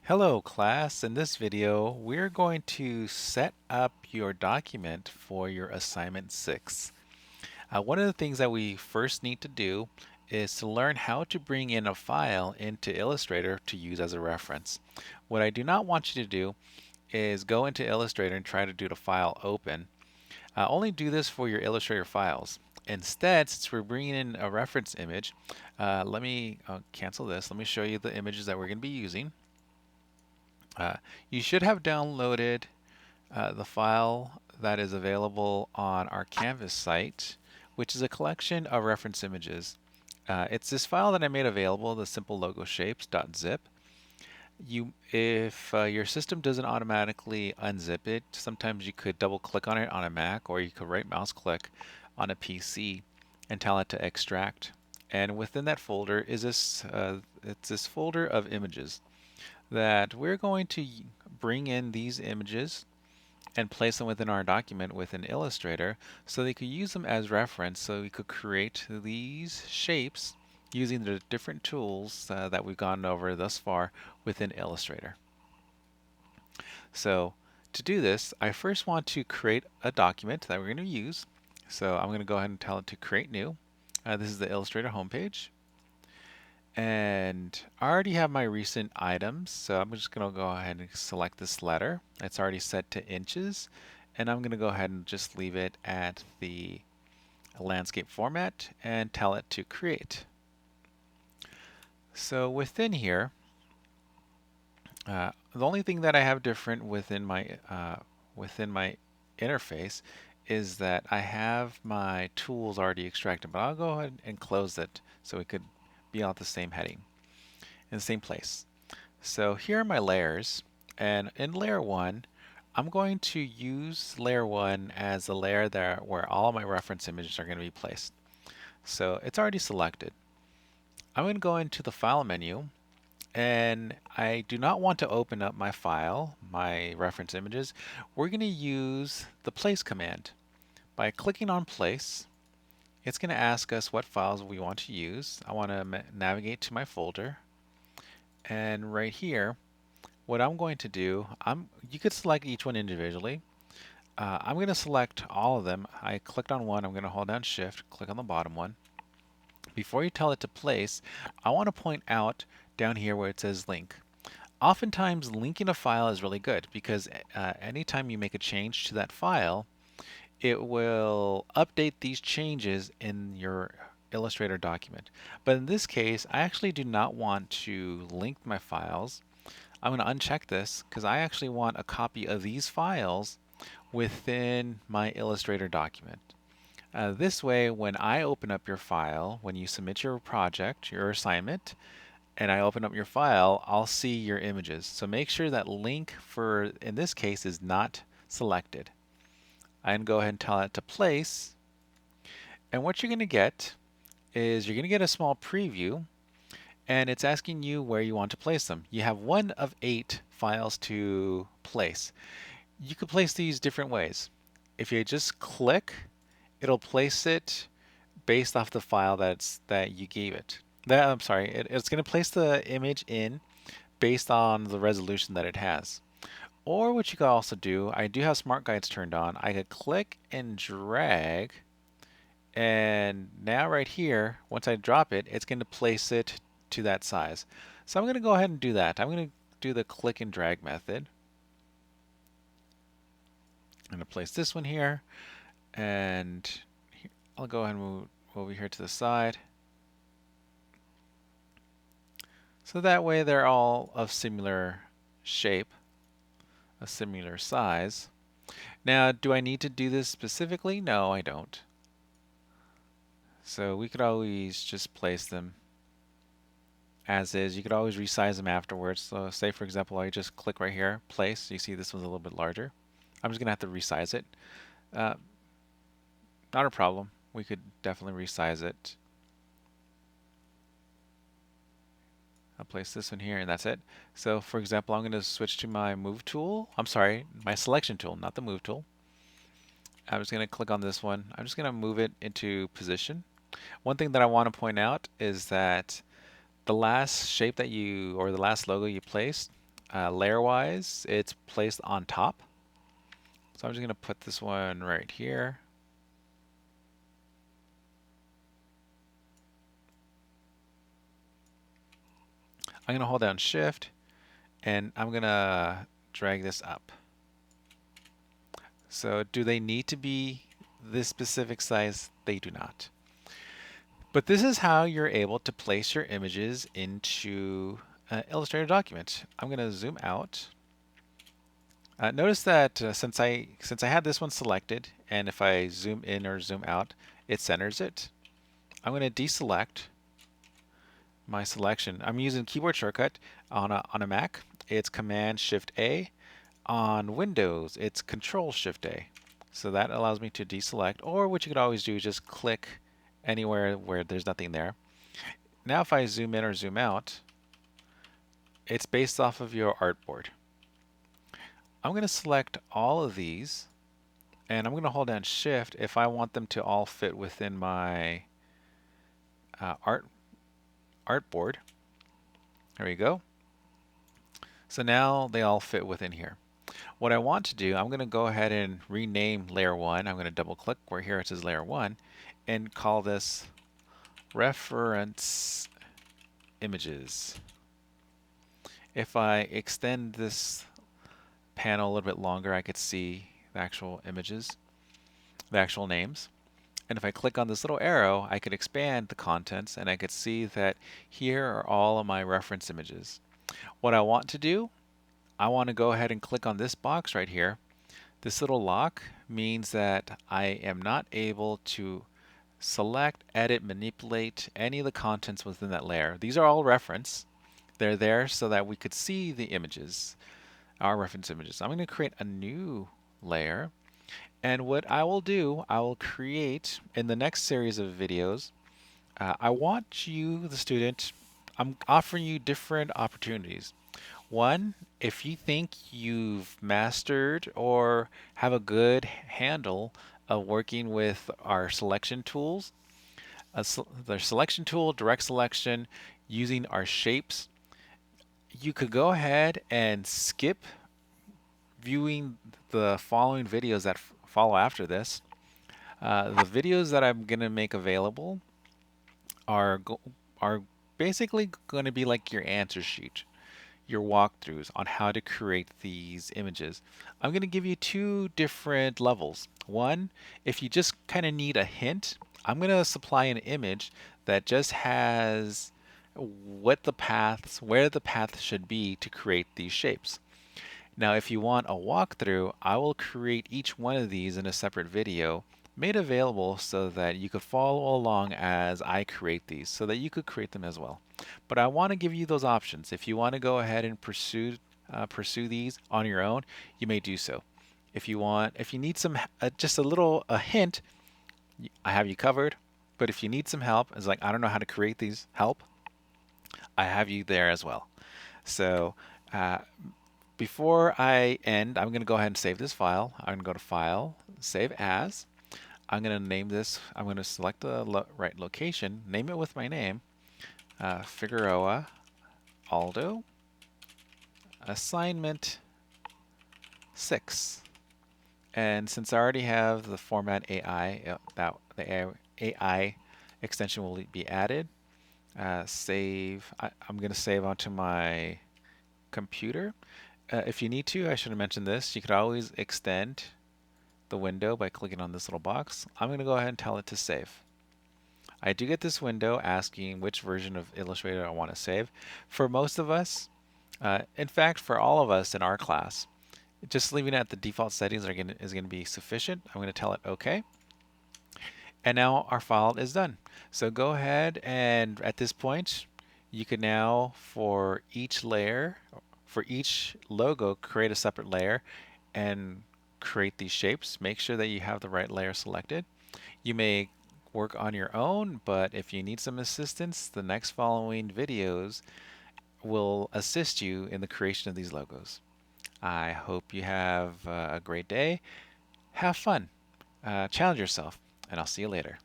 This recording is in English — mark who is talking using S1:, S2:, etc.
S1: Hello class, in this video we're going to set up your document for your assignment 6. One of the things that we first need to do is to learn how to bring in a file into Illustrator to use as a reference. What I do not want you to do is go into Illustrator and try to do the file open. Only do this for your Illustrator files. Instead, since we're bringing in a reference image, let me cancel this. Let me show you the images that we're going to be using. You should have downloaded the file that is available on our Canvas site, which is a collection of reference images. It's this file that I made available, the simple logo shapes.zip. If your system doesn't automatically unzip it, sometimes you could double click on it on a Mac, or you could right mouse click on a PC and tell it to extract. And within that folder is it's this folder of images that we're going to bring in these images and place them within our document within Illustrator so they could use them as reference, so we could create these shapes using the different tools that we've gone over thus far within Illustrator. So to do this, I first want to create a document that we're going to use. So I'm going to go ahead and tell it to create new. This is the Illustrator homepage. And I already have my recent items, so I'm just going to go ahead and select this letter. It's already set to inches, and I'm going to go ahead and just leave it at the landscape format and tell it to create. So within here, the only thing that I have different within my interface is that I have my tools already extracted, but I'll go ahead and close it so it could be on the same heading in the same place. So here are my layers, and in layer 1 I'm going to use layer 1 as the layer there where all my reference images are going to be placed. So it's already selected. I'm going to go into the file menu, and I do not want to open up my file, my reference images. We're going to use the place command. By clicking on place, it's going to ask us what files we want to use. I want to navigate to my folder, and right here what I'm going to do, you could select each one individually. I'm going to select all of them. I clicked on one, I'm going to hold down shift, click on the bottom one. Before you tell it to place, I want to point out down here where it says link. Oftentimes linking a file is really good because anytime you make a change to that file, it will update these changes in your Illustrator document. But in this case, I actually do not want to link my files. I'm going to uncheck this because I actually want a copy of these files within my Illustrator document. This way, when I open up your file, when you submit your project, your assignment, and I open up your file, I'll see your images. So make sure that link for, in this case, is not selected. I can go ahead and tell it to place. And what you're going to get is you're going to get a small preview, and it's asking you where you want to place them. You have one of 8 files to place. You could place these different ways. If you just click, it'll place it based off the file that you gave it. I'm sorry, it's going to place the image in based on the resolution that it has. Or what you could also do, I do have smart guides turned on. I could click and drag, and now right here, once I drop it, it's going to place it to that size. So I'm going to go ahead and do that. I'm going to do the click and drag method. I'm going to place this one here, and I'll go ahead and move over here to the side. So that way they're all of similar shape, a similar size. Now, do I need to do this specifically? No, I don't. So we could always just place them as is. You could always resize them afterwards. So say for example, I just click right here, place. You see this one's a little bit larger. I'm just gonna have to resize it. Not a problem. We could definitely resize it. I'll place this one here, and that's it. So for example, I'm going to switch to my move tool. I'm sorry, my selection tool, not the move tool. I'm just going to click on this one. I'm just going to move it into position. One thing that I want to point out is that the last shape that or the last logo you placed, layer-wise, it's placed on top. So I'm just going to put this one right here. I'm going to hold down Shift, and I'm going to drag this up. So do they need to be this specific size? They do not. But this is how you're able to place your images into an Illustrator document. I'm going to zoom out. Notice that since I had this one selected, and if I zoom in or zoom out, it centers it. I'm going to deselect my selection. I'm using keyboard shortcut on a Mac. It's Command Shift A. On Windows, it's Control Shift A. So that allows me to deselect, or what you could always do is just click anywhere where there's nothing there. Now if I zoom in or zoom out, it's based off of your artboard. I'm going to select all of these, and I'm going to hold down Shift if I want them to all fit within my artboard. There we go. So now they all fit within here. What I want to do, I'm going to go ahead and rename layer 1. I'm going to double click where here it says layer 1 and call this reference images. If I extend this panel a little bit longer, I could see the actual images, the actual names. And if I click on this little arrow, I could expand the contents and I could see that here are all of my reference images. What I want to do, I want to go ahead and click on this box right here. This little lock means that I am not able to select, edit, manipulate any of the contents within that layer. These are all reference. They're there so that we could see the images, our reference images. I'm going to create a new layer. And what I will do, I will create in the next series of videos, I want you, the student, I'm offering you different opportunities. One, if you think you've mastered or have a good handle of working with our selection tools, the selection tool, direct selection, using our shapes, you could go ahead and skip viewing the following videos that follow after this. The videos that I'm going to make available are are basically going to be like your answer sheet, your walkthroughs on how to create these images. I'm going to give you two different levels. One, if you just kind of need a hint, I'm going to supply an image that just has what the paths, where the path should be to create these shapes. Now, if you want a walkthrough, I will create each one of these in a separate video made available so that you could follow along as I create these, so that you could create them as well. But I want to give you those options. If you want to go ahead and pursue these on your own, you may do so. If you need some just a hint, I have you covered. But if you need some help, it's like I don't know how to create these, help, I have you there as well. So before I end, I'm going to go ahead and save this file. I'm going to go to File, Save As. I'm going to name this, I'm going to select the right location, name it with my name, Figueroa Aldo, Assignment 6. And since I already have the format AI, the AI extension will be added. Save, I'm going to save onto my computer. If you need to, I should have mentioned this, you could always extend the window by clicking on this little box. I'm going to go ahead and tell it to save. I do get this window asking which version of Illustrator I want to save. For most of us, in fact, for all of us in our class, just leaving it at the default settings is going to be sufficient. I'm going to tell it OK. And now our file is done. So go ahead and at this point, you can now, for each layer, for each logo, create a separate layer and create these shapes. Make sure that you have the right layer selected. You may work on your own, but if you need some assistance, the next following videos will assist you in the creation of these logos. I hope you have a great day. Have fun. Challenge yourself, and I'll see you later.